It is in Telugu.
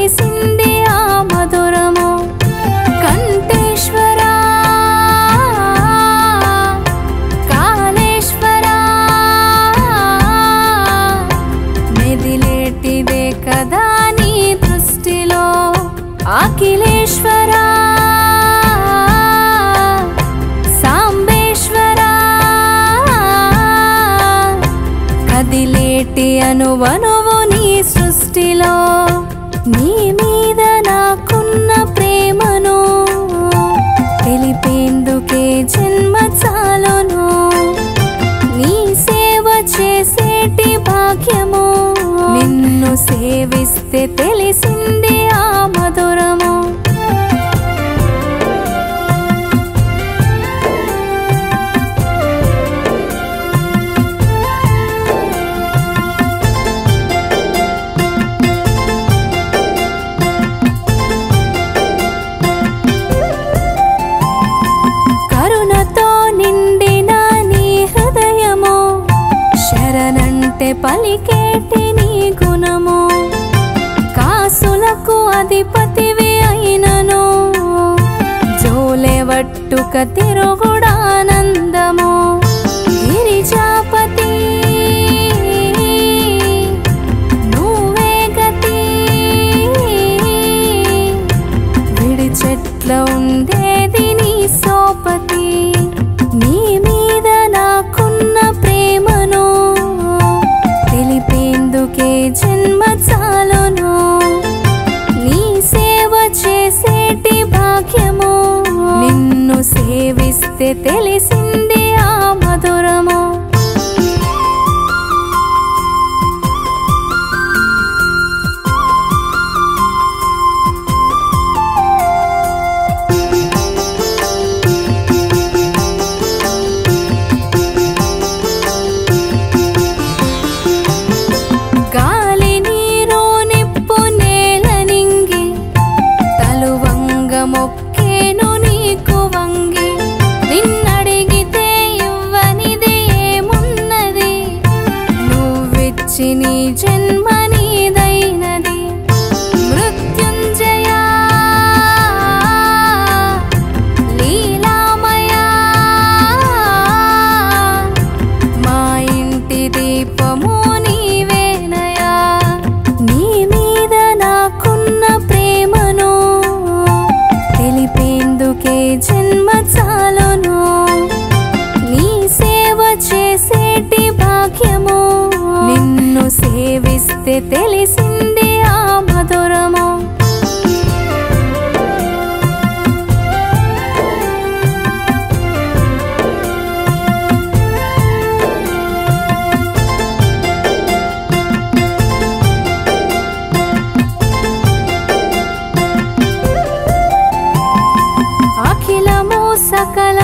తెలిసింది ఆ మధురము. కంఠేశ్వరా కాళేశ్వరా మెదిలేటిదే కదా నీ దృష్టిలో. అఖిలేశ్వరా సాంబేశ్వరా కదిలేటి అనువనువు నీ సృష్టిలో. నీ మీద నాకున్న ప్రేమను తెలిపేందుకే జన్మ చాలును. నీ సేవ చేసేటి భాగ్యము నిన్ను సేవిస్తే తెలిసింది ఆ మధురము. కరుణతో నిండిన నీ హృదయము శరణంటే పలికేటి నీ గుణము. కాసులకు అధిపతివి అయినను జోలెవట్టుక తిరుగుడానందము. గిరిజాపతి నువ్వే గతి విడిచెట్ల ఉండేది నీ సోపతి. నీ మీద నాకున్న ప్రేమను తెలిపేందుకే జన్మ చాలును. నీ సేవ చేసేటి భాగ్యము నిన్ను సేవిస్తే తెలిసింది ఆ మధురము. గాలి నీరు నిప్పు నేల నింగి తలువంగ మొక్కేను నీకు వంగి. నిన్నడిగితే ఇవ్వనిది ఏమున్నది నువ్విచ్చి నీ జన్మ నీదైనది. మృత్యుంజయ లీలామయ మా ఇంటి దీపము నీవేనయా. నీ మీద నాకున్న ప్రేమను తెలిపేందుకే జన్మ చాలును. నీ సేవ చేసేటి భాగ్యము నిన్ను సేవిస్తే తెలిసింది ఆ మధురము. అఖిలము సకల